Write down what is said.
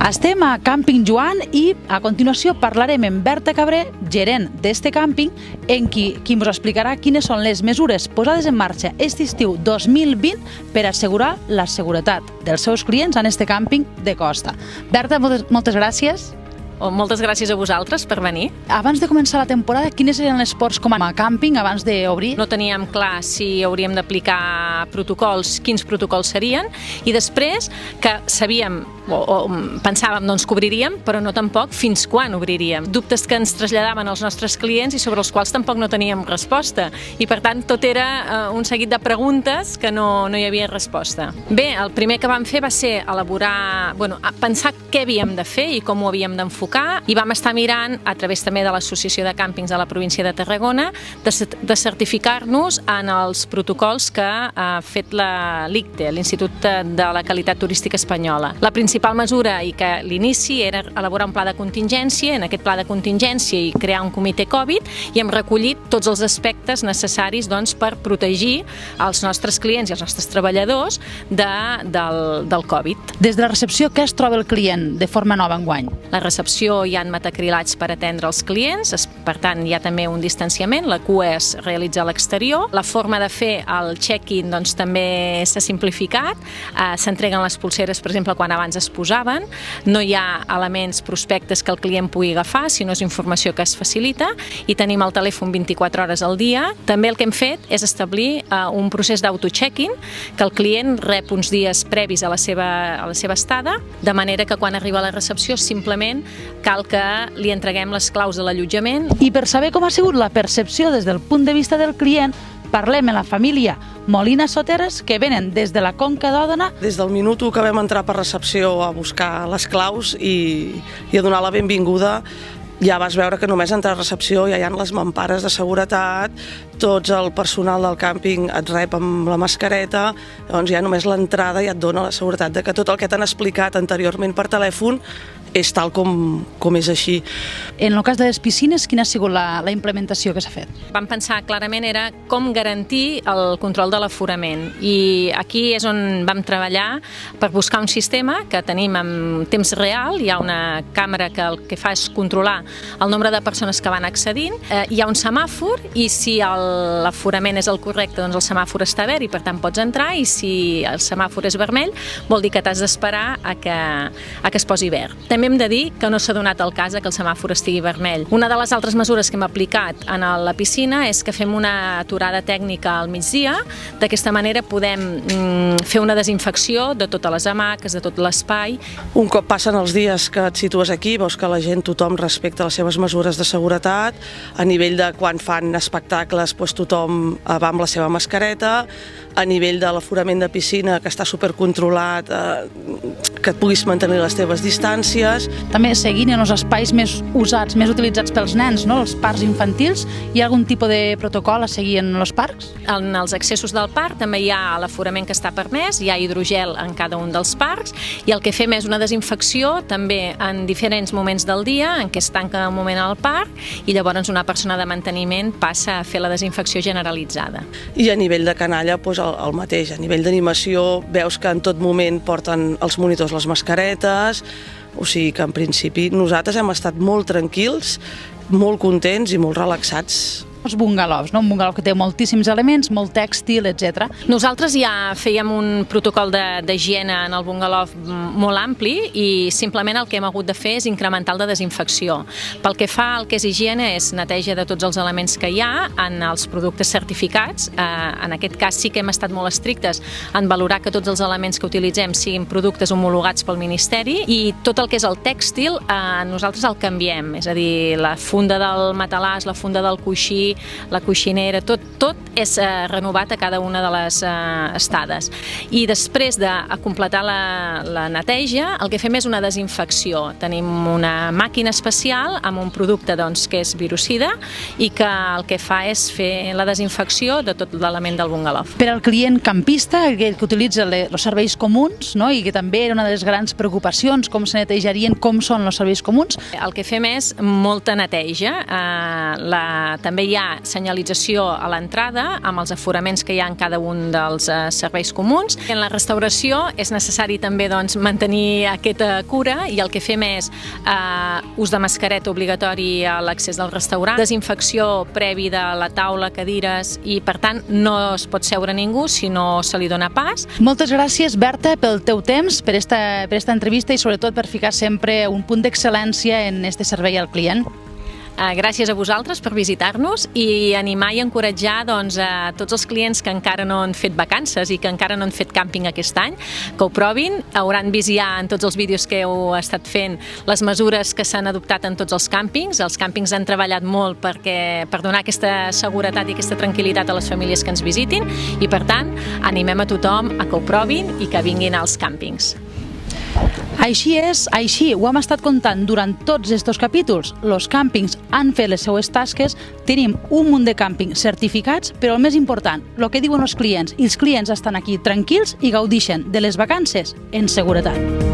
Estem a Càmping Joan i a continuació parlarem amb Berta Cabré, gerent d'este càmping, en qui ens explicarà quines són les mesures posades en marxa aquest estiu 2020 per assegurar la seguretat dels seus clients en este càmping de costa. Berta, moltes gràcies. Moltes gràcies a vosaltres per venir. Abans de començar la temporada, quines eren les ports com a càmping abans d'obrir? No teníem clar si hauríem d'aplicar protocols, quins protocols serien, i després que sabíem o pensàvem doncs que obriríem, però no tampoc fins quan obriríem. Dubtes que ens traslladaven els nostres clients i sobre els quals tampoc no teníem resposta. I per tant tot era un seguit de preguntes que no hi havia resposta. Bé, el primer que vam fer va ser pensar què havíem de fer i com ho havíem d'enfocar, i vam estar mirant, a través també de l'Associació de Càmpings de la província de Tarragona, de certificar-nos en els protocols que ha fet l'ICTE, l'Institut de la Qualitat Turística Espanyola. La principal mesura i que l'inici era elaborar un pla de contingència, en aquest pla de contingència i crear un comitè Covid, i hem recollit tots els aspectes necessaris per protegir els nostres clients i els nostres treballadors del Covid. Des de la recepció, què es troba el client de forma nova enguany? La recepció hi ha metacrilats per atendre els clients, per tant hi ha també un distanciament, la cua es realitza a l'exterior. La forma de fer el check-in també s'ha simplificat, s'entreguen les pulseres, per exemple, quan abans es posaven, no hi ha elements prospectes que el client pugui agafar, sinó és informació que es facilita, i tenim el telèfon 24 hores al dia. També el que hem fet és establir un procés d'auto-check-in, que el client rep uns dies previs a la seva estada, de manera que quan arriba a la recepció simplement cal que li entreguem les claus de l'allotjament. I per saber com ha sigut la percepció des del punt de vista del client, parlem amb la família Molina Soteres, que venen des de la Conca d'Òdena. Des del minut que vam entrar per recepció a buscar les claus i a donar la benvinguda, ja vas veure que només entrar a recepció ja hi ha les mampares de seguretat, tot el personal del càmping et rep amb la mascareta, doncs ja només l'entrada ja et dona la seguretat de que tot el que t'han explicat anteriorment per telèfon és tal com és així. En el cas de les piscines, quina ha sigut la implementació que s'ha fet? Vam pensar clarament era com garantir el control de l'aforament, i aquí és on vam treballar per buscar un sistema que tenim en temps real. Hi ha una càmera que el que fa és controlar el nombre de persones que van accedint, hi ha un semàfor i si l'aforament és el correcte, doncs el semàfor està verd i per tant pots entrar, i si el semàfor és vermell vol dir que t'has d'esperar a que es posi verd. També hem de dir que no s'ha donat el cas que el semàfor estigui vermell. Una de les altres mesures que hem aplicat a la piscina és que fem una aturada tècnica al migdia. D'aquesta manera podem fer una desinfecció de totes les hamaques, de tot l'espai. Un cop passen els dies que et situes aquí, veus que la gent, tothom respecta les seves mesures de seguretat. A nivell de quan fan espectacles, tothom va amb la seva mascareta. A nivell de l'aforament de piscina, que està supercontrolat, que et puguis mantenir les teves distàncies. També seguint en els espais més usats, més utilitzats pels nens, els parcs infantils, hi ha algun tipus de protocol a seguir en els parcs? En els accessos del parc també hi ha l'aforament que està permès, hi ha hidrogel en cada un dels parcs, i el que fem és una desinfecció també en diferents moments del dia en què es tanca un moment al parc, i llavors una persona de manteniment passa a fer la desinfecció generalitzada. I a nivell de canalla, el mateix. A nivell d'animació veus que en tot moment porten els monitors les mascaretes, o sigui que en principi nosaltres hem estat molt tranquils, molt contents i molt relaxats. Els bungalovs, un bungalov que té moltíssims elements, molt tèxtil, etc. Nosaltres ja fèiem un protocol d'higiene en el bungalov molt ampli, i simplement el que hem hagut de fer és incrementar el de desinfecció. Pel que fa al que és higiene, és neteja de tots els elements que hi ha en els productes certificats. En aquest cas sí que hem estat molt estrictes en valorar que tots els elements que utilitzem siguin productes homologats pel Ministeri, i tot el que és el tèxtil nosaltres el canviem, és a dir, la funda del matalàs, la funda del coixí, la coixinera, tot és renovat a cada una de les estades. I després de completar la neteja, el que fem és una desinfecció. Tenim una màquina especial amb un producte que és virucida i que el que fa és fer la desinfecció de tot l'element del bungalov. Per al client campista, aquell que utilitza els serveis comuns, i que també era una de les grans preocupacions, com se netejarien, com són els serveis comuns. El que fem és molta neteja. També hi ha ha senyalització a l'entrada amb els aforaments que hi ha en cada un dels serveis comuns. En la restauració és necessari també mantenir aquesta cura i el que fem és ús de mascareta obligatori a l'accés del restaurant, desinfecció previ de la taula, cadires i per tant no es pot seure ningú si no se li dona pas. Moltes gràcies, Berta, pel teu temps, per esta entrevista i sobretot per ficar sempre un punt d'excel·lència en este servei al client. Gràcies a vosaltres per visitar-nos i animar i encoratjar a tots els clients que encara no han fet vacances i que encara no han fet càmping aquest any, que ho provin. Hauran vist ja en tots els vídeos que heu estat fent les mesures que s'han adoptat en tots els càmpings. Els càmpings han treballat molt per donar aquesta seguretat i aquesta tranquil·litat a les famílies que ens visitin i, per tant, animem a tothom a que ho provin i que vinguin als càmpings. Així és, així ho hem estat contant durant tots estos capítols. Los càmpings han fet les seues tasques, tenim un munt de càmpings certificats, però el més important, el que diuen els clients, i els clients estan aquí tranquils i gaudixen de les vacances en seguretat.